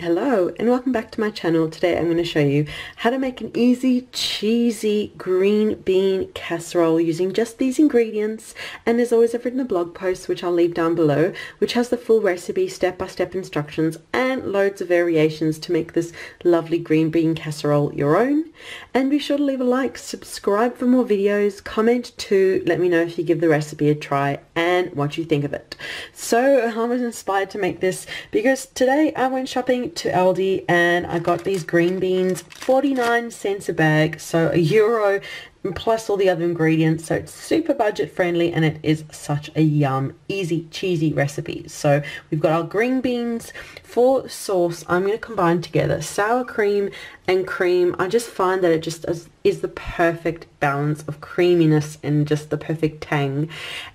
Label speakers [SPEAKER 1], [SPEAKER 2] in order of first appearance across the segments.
[SPEAKER 1] Hello and welcome back to my channel. Today I'm going to show you how to make an easy cheesy green bean casserole using just these ingredients, and as always I've written a blog post which I'll leave down below which has the full recipe, step-by-step instructions and loads of variations to make this lovely green bean casserole your own. And be sure to leave a like, subscribe for more videos, comment too, let me know if you give the recipe a try and what you think of it. So I was inspired to make this because today I went shopping to Aldi and I got these green beans, 49 cents a bag, so €1 plus all the other ingredients, so it's super budget friendly and it is such a easy cheesy recipe. So we've got our green beans. For sauce I'm going to combine together sour cream and cream. I just find that it just is the perfect balance of creaminess and just the perfect tang.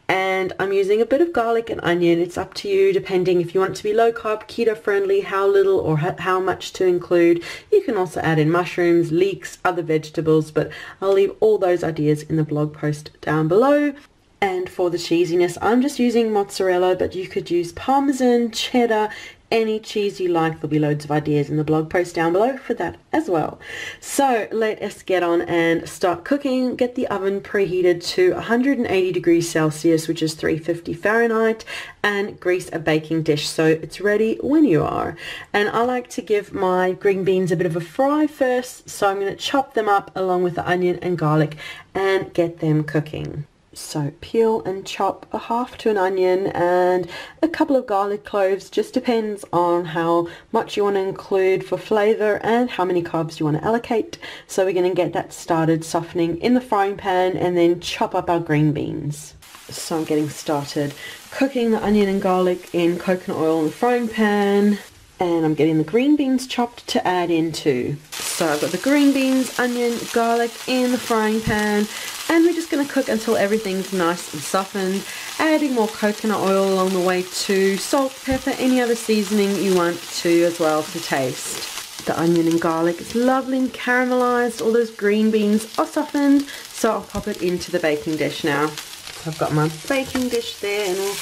[SPEAKER 1] And I'm using a bit of garlic and onion. It's up to you depending if you want it to be low carb, keto friendly, how little or how much to include. You can also add in mushrooms, leeks, other vegetables, but I'll leave all those ideas in the blog post down below. And for the cheesiness I'm just using mozzarella, but you could use parmesan, cheddar, any cheese you like. There'll be loads of ideas in the blog post down below for that as well. So let us get on and start cooking. Get the oven preheated to 180 degrees Celsius, which is 350 Fahrenheit, and grease a baking dish so it's ready when you are. And I like to give my green beans a bit of a fry first, so I'm going to chop them up along with the onion and garlic and get them cooking. So peel and chop a half to an onion and a couple of garlic cloves, just depends on how much you want to include for flavor and how many carbs you want to allocate. So we're going to get that started softening in the frying pan and then chop up our green beans. So I'm getting started cooking the onion and garlic in coconut oil in the frying pan, and I'm getting the green beans chopped to add into. So I've got the green beans, onion, garlic in the frying pan, and we're just going to cook until everything's nice and softened, adding more coconut oil along the way too, salt, pepper, any other seasoning you want to as well to taste. The onion and garlic is lovely and caramelized, all those green beans are softened, so I'll pop it into the baking dish now. So I've got my baking dish there and I'll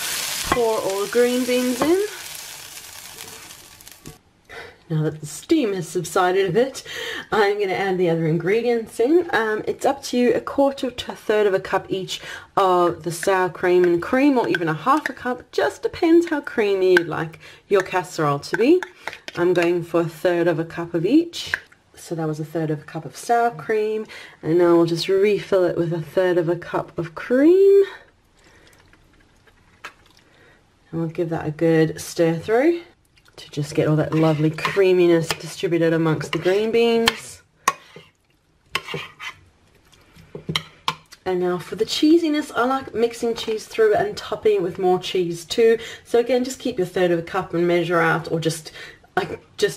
[SPEAKER 1] pour all the green beans in. Now that the steam has subsided a bit, I'm going to add the other ingredients in. It's up to you, 1/4 to 1/3 of a cup each of the sour cream and cream, or even a half a cup, just depends how creamy you'd like your casserole to be. I'm going for 1/3 of a cup of each. So that was 1/3 of a cup of sour cream, and now we'll just refill it with 1/3 of a cup of cream. And we'll give that a good stir through to just get all that lovely creaminess distributed amongst the green beans. And now for the cheesiness, I like mixing cheese through and topping it with more cheese too. So again, just keep your 1/3 of a cup and measure out, or just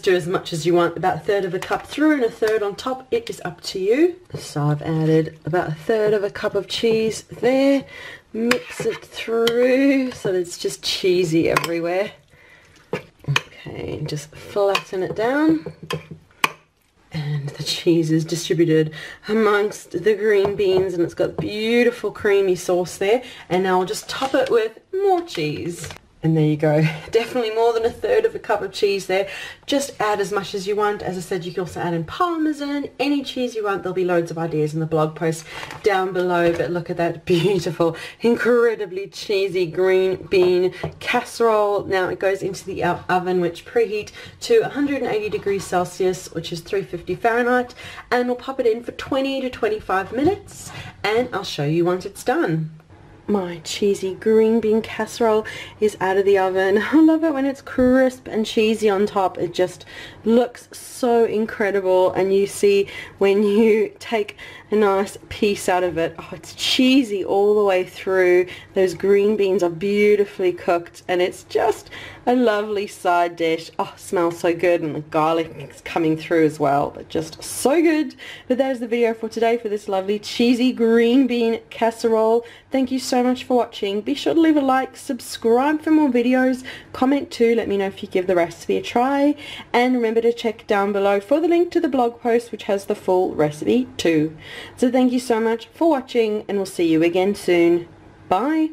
[SPEAKER 1] do as much as you want. About 1/3 of a cup through and 1/3 on top. It is up to you. So I've added about 1/3 of a cup of cheese there. Mix it through so that it's just cheesy everywhere. Okay, just flatten it down, and the cheese is distributed amongst the green beans and it's got beautiful creamy sauce there. And now I'll just top it with more cheese. And there you go, definitely more than 1/3 of a cup of cheese there. Just add as much as you want. As I said, you can also add in parmesan, any cheese you want. There'll be loads of ideas in the blog post down below. But look at that beautiful, incredibly cheesy green bean casserole. Now it goes into the oven, which preheat to 180 degrees Celsius, which is 350 Fahrenheit. And we'll pop it in for 20 to 25 minutes. And I'll show you once it's done. My cheesy green bean casserole is out of the oven. I love it when it's crisp and cheesy on top. It just looks so incredible, and you see when you take a nice piece out of it, oh, it's cheesy all the way through. Those green beans are beautifully cooked and it's just a lovely side dish. Oh, smells so good, and the garlic is coming through as well, but just so good. But there's the video for today for this lovely cheesy green bean casserole. Thank you so much for watching. Be sure to leave a like, subscribe for more videos, comment too, let me know if you give the recipe a try, and remember to check down below for the link to the blog post which has the full recipe too. So thank you so much for watching, and we'll see you again soon. Bye.